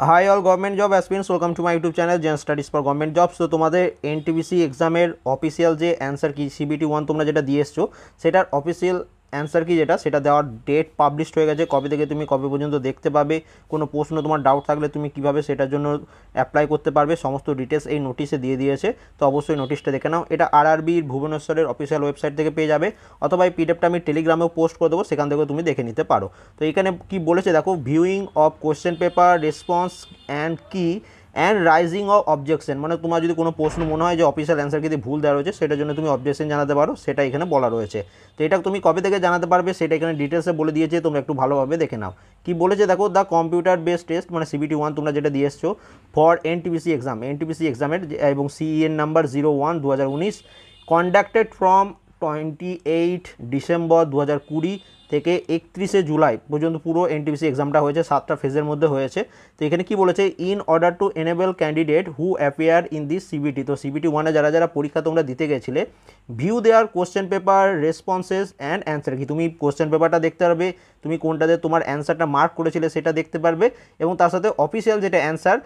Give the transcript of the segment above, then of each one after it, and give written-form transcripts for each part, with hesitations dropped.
High all government job aspirants, welcome to my YouTube channel Zen Studies for government jobs. তো তোমাদের NTPC এক্সামের official যে answer কি CBT 1 তোমরা যেটা দিয়ে এসছো সেটার অফিসিয়াল অ্যান্সার কি যেটা সেটা দেওয়ার ডেট পাবলিশড হয়ে গেছে। কবে থেকে তুমি কবে পর্যন্ত দেখতে পাবে, কোনো প্রশ্ন তোমার ডাউট থাকলে তুমি কীভাবে সেটার জন্য অ্যাপ্লাই করতে পারবে, সমস্ত ডিটেলস এই নোটিশে দিয়ে দিয়েছে। তো অবশ্যই নোটিশটা দেখে নাও। এটা আরআরবির ভুবনেশ্বরের অফিসিয়াল ওয়েবসাইট থেকে পেয়ে যাবে, অথবা এই পিডিএফটা আমি টেলিগ্রামেও পোস্ট করে দেবো, সেখান থেকেও তুমি দেখে নিতে পারো। তো এখানে কি বলেছে দেখো, viewing of question paper response and কি অ্যান্ড রাইজিং অফ অবজেকশন, মানে তোমার যদি কোনো প্রশ্ন মনে হয় যে অফিসিয়াল অ্যান্সার যদি ভুল দেওয়া রয়েছে সেটার জন্য তুমি অবজেকশন জানাতে পারো, সেটা এখানে বলা রয়েছে। তো এটা তুমি কবে থেকে জানাতে পারবে সেটা এখানে ডিটেলসে বলে দিয়েছে, তোমরা একটু ভালোভাবে দেখে নাও। কি বলেছে দেখো, দ্য কম্পিউটার বেসড টেস্ট মানে সিবিটি 1 তোমরা যেটা দিয়ে এসছো ফর এনটিপিসি এক্সামের এবং CEN number 01/2019 conducted from 28 December 2020 থেকে 31শে জুলাই পর্যন্ত পুরো এনটিপিসি এক্সামটা হয়েছে, 7টা ফেজের মধ্যে হয়েছে। তো এখানে কি বলেছে, in order to enable candidate who appear in this CBT, তো সিবিটি 1-এ যারা যারা পরীক্ষা তোমরা দিতে গেছিলে, view their question paper responses and answer কি, তুমি কোশ্চেন পেপারটা দেখতে পারবে, তুমি কোনটাতে তোমার অ্যান্সারটা মার্ক করেছিলে সেটা দেখতে পারবে, এবং তার সাথে অফিসিয়াল যেটা অ্যান্সার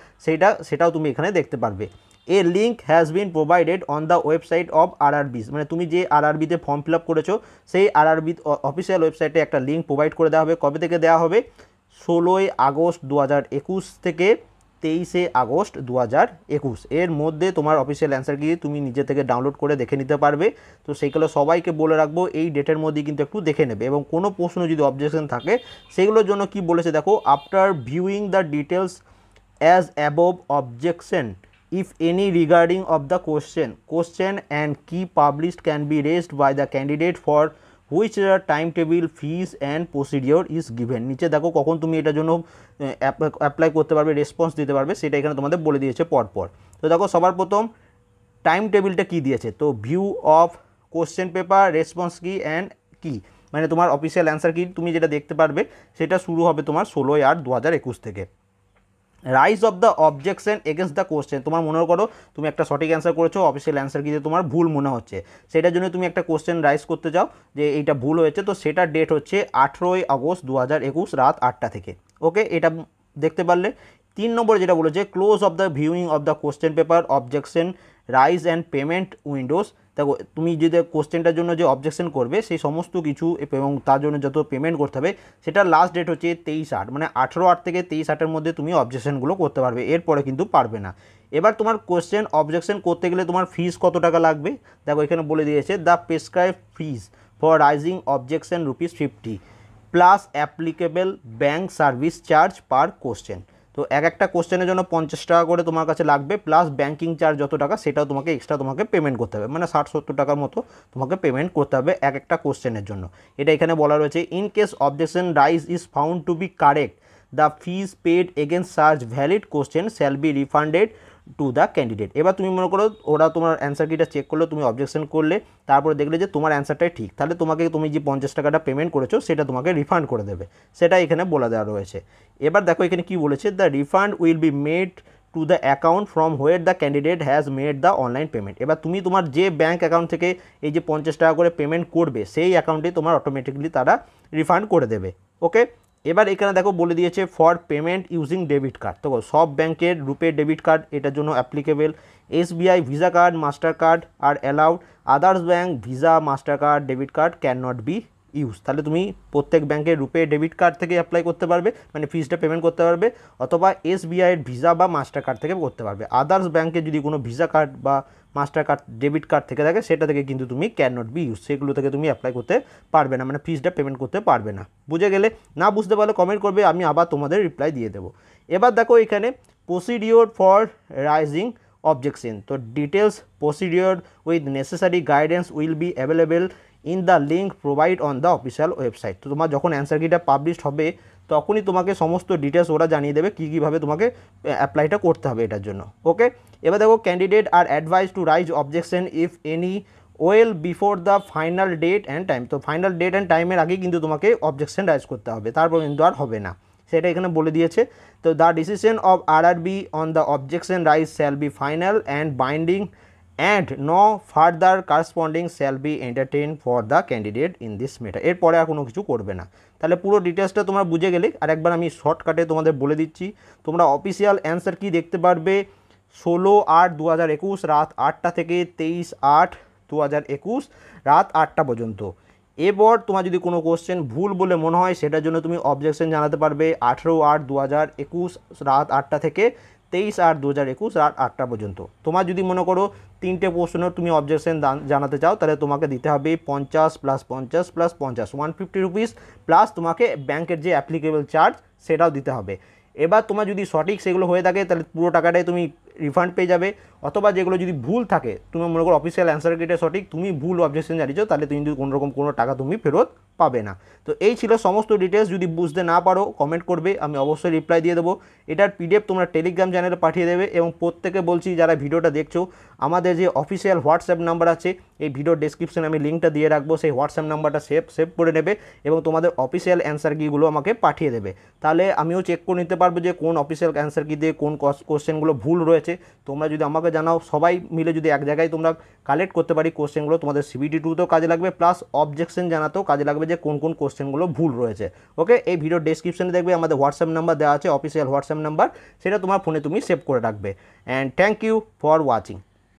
সেটাও তুমি এখানে দেখতে পারবে। এ link has been provided on the website of RRBs, মানে তুমি যে আরআরবিতে ফর্ম ফিল আপ করেছো সেই আরআরবি অফিসিয়াল ওয়েবসাইটে একটা লিঙ্ক প্রোভাইড করে দেওয়া হবে। কবে থেকে দেওয়া হবে, 16ই আগস্ট 2021 থেকে 23শে আগস্ট 2021 এর মধ্যে তোমার অফিসিয়াল অ্যান্সার গিয়ে তুমি নিজে থেকে ডাউনলোড করে দেখে নিতে পারবে। তো সেইগুলো সবাইকে বলে রাখবো এই ডেটের মধ্যে কিন্তু একটু দেখে নেবে, এবং কোনো প্রশ্ন যদি অবজেকশন থাকে সেগুলোর জন্য কি বলেছে দেখো, after viewing the details as above objection if any regarding of the question and key published can be raised by the candidate for which the timetable fees and procedure is given, নিচে দেখো কখন তুমি এটার জন্য apply করতে পারবে, response দিতে পারবে, সেটা এখানে তোমাদের বলে দিয়েছে পরপর। তো দেখো সবার প্রথম টাইম টেবিলটা কী দিয়েছে, তো view of question paper response কি অ্যান্ড কি, মানে তোমার অফিসিয়াল অ্যান্সার কি তুমি যেটা দেখতে পারবে সেটা শুরু হবে তোমার 16/8/2021 থেকে। Rise of the objection against the question, তোমার মনে করো তুমি একটা সঠিক অ্যান্সার করেছো, অফিসিয়াল অ্যান্সার কি যে তোমার ভুল মনে হচ্ছে, সেটার জন্য তুমি একটা কোশ্চেন রাইজ করতে চাও যে এইটা ভুল হয়েছে, তো সেটার ডেট হচ্ছে 18ই আগস্ট 2021 রাত 8টা থেকে। ওকে, এটা দেখতে পারলে। 3 নম্বরে যেটা বলেছে, close of the viewing of the question paper objection rise and payment Windows, দেখো তুমি যদি কোশ্চেনটার জন্য যে অবজেকশন করবে সেই সমস্ত কিছু এবং তার জন্য যত পেমেন্ট করতে হবে সেটার লাস্ট ডেট হচ্ছে 23/8, মানে 18/8 থেকে 23/8-এর মধ্যে তুমি অবজেকশনগুলো করতে পারবে, এরপরে কিন্তু পারবে না। এবার তোমার কোশ্চেন অবজেকশন করতে গেলে তোমার ফিস কত টাকা লাগবে, দেখো এখানে বলে দিয়েছে, the prescribe fees for raising objection ₹50 plus applicable bank service charge per question. তো একটা কোশ্চেনের জন্য 50 টাকা করে তোমার কাছে লাগবে, প্লাস ব্যাঙ্কিং চার্জ যত টাকা সেটাও তোমাকে এক্সট্রা তোমাকে পেমেন্ট করতে হবে, মানে 60-70 টাকার মতো তোমাকে পেমেন্ট করতে হবে একটা কোশ্চেনের জন্য। এটা এখানে বলা রয়েছে, in case objection raise is found to be correct the fees paid against সার্চ valid question shall be refunded to the candidate. এবার তুমি মনে করো ওরা তোমার অ্যান্সার কিটা চেক করলো, তুমি অবজেকশন করলে, তারপরে দেখলে যে তোমার অ্যান্সারটাই ঠিক, তাহলে তুমি যে 50 টাকাটা পেমেন্ট করেছো সেটা তোমাকে রিফান্ড করে দেবে, সেটা এখানে বলে দেওয়া রয়েছে। এবার দেখো এখানে কি বলেছে, the refund will be made to the account from where the candidate has made the online payment. এবার তুমি তোমার যে ব্যাঙ্ক অ্যাকাউন্ট থেকে এই যে 50 টাকা করে পেমেন্ট করবে সেই অ্যাকাউন্টে তোমার অটোমেটিকলি তারা রিফান্ড করে দেবে। ওকে, এবার এখানে দেখো বলে দিয়েছে for payment using debit card, তো সব ব্যাংকের রুপে ডেবিট কার্ড এটার জন্য applicable, SBI Visa card Master card are allowed, others bank Visa Master card debit card can not be use. তাহলে তুমি প্রত্যেক ব্যাংকের রুপে ডেবিট কার্ড থেকে অ্যাপ্লাই করতে পারবে, মানে ফিজটা পেমেন্ট করতে পারবে, অথবা এসবিআইয়ের ভিসা বা মাস্টার কার্ড থেকে করতে পারবে। আদার্স ব্যাংকে যদি কোনো ভিসা কার্ড বা মাস্টার কার্ড ডেবিট কার্ড থেকে থাকে সেটা থেকে কিন্তু তুমি ক্যান নট বি ইউজ, সেগুলো থেকে তুমি অ্যাপ্লাই করতে পারবে না, মানে ফিজটা পেমেন্ট করতে পারবে না। বুঝে গেলে? না বুঝতে পারলে কমেন্ট করবে, আমি আবার তোমাদের রিপ্লাই দিয়ে দেবো। এবার দেখো এখানে প্রসিডিওর ফর রাইজিং অবজেকশন, তো details procedure with necessary guidance will be available in the link provide on the official website. তো তোমার যখন অ্যান্সার কিটা পাবলিশ হবে তখনই তোমাকে সমস্ত ডিটেলস ওরা জানিয়ে দেবে কীভাবে তোমাকে অ্যাপ্লাইটা করতে হবে এটার জন্য। ওকে, এবার দেখো candidate are advise to raise objection if any well before the final date and time, তো ফাইনাল ডেট অ্যান্ড টাইমের আগে কিন্তু তোমাকে অবজেকশন রাইজ করতে হবে, তারপর কিন্তু আর হবে না, সেটা এখানে বলে দিয়েছে। তো the decision of RRB on the objection raise shall be final and binding and no further corresponding shall be entertain for the candidate in this matter. এরপরে আর কোনো কিছু করবে না। তাহলে পুরো ডিটেলসটা তোমরা বুঝে গেলে আর একবার আমি শর্টকাটে তোমাদের বলে দিচ্ছি। তোমরা অফিসিয়াল অ্যান্সার কি দেখতে পারবে 16/8/2021 রাত 8টা থেকে 23/8/2021 রাত 8টা পর্যন্ত। এবার তোমার যদি কোনো কোশ্চেন ভুল বলে মনে হয় সেটার জন্য তুমি অবজেকশন জানাতে পারবে 18/8/2021 রাত 8টা থেকে 23/8/2021 রাত 8টা পর্যন্ত। তোমার যদি মনে করো 3টে প্রশ্নের তুমি অবজেকশন জানাতে চাও তাহলে তোমাকে দিতে হবে 50 + 50 + 50 150 রুপিস প্লাস তোমাকে ব্যাংকের যে অ্যাপ্লিকেবল চার্জ সেটাও দিতে হবে। এবার তোমার যদি সঠিক সেগুলো হয়ে থাকে তাহলে পুরো টাকাটাই তুমি রিফান্ড পেয়ে যাবে, অথবা যেগুলো যদি ভুল থাকে তুমি মনে করো অফিসিয়াল অ্যান্সার কিটে সঠিক তুমি ভুল অবজেকশন জানিয়েছো তাহলে তুমি যদি কোনোরকম কোনো টাকা তুমি ফেরত পাবে না। তো এই ছিল সমস্ত ডিটেলস। যদি বুঝতে না পারো কমেন্ট করবে, আমি অবশ্যই রিপ্লাই দিয়ে দেবো। এটার পিডিএফ তোমরা টেলিগ্রাম চ্যানেলে পাঠিয়ে দেবে। এবং প্রত্যেকে বলছি যারা ভিডিওটা দেখছো আমাদের যে অফিসিয়াল হোয়াটসঅ্যাপ নাম্বার আছে এই ভিডিও ডেসক্রিপশনে আমি লিঙ্কটা দিয়ে রাখবো, সেই হোয়াটসঅ্যাপ নাম্বারটা সেভ করে নেবে এবং তোমাদের অফিসিয়াল অ্যান্সার কিগুলো আমাকে পাঠিয়ে দেবে। তাহলে আমিও চেক করে নিতে পারবো যে কোন অফিসিয়াল অ্যান্সার কি দিয়ে কোন কোশ্চেনগুলো ভুল রয়েছে। তোমরা যদি আমাকে জানাও সবাই মিলে যদি এক জায়গায় তোমরা কালেক্ট করতে পারি কোশ্চেনগুলো তোমাদের CBT 2তেও কাজে লাগবে, প্লাস অবজেকশন জানাতেও কাজে লাগবে যে কোন কোন কোশ্চেনগুলো ভুল রয়েছে। ওকে, এই ভিডিও ডেসক্রিপশনে দেখবে আমাদের হোয়াটসঅ্যাপ নাম্বার দেওয়া আছে, অফিসিয়াল হোয়াটসঅ্যাপ নাম্বার, সেটা তোমার ফোনে তুমি সেভ করে রাখবে। And thank you for watching.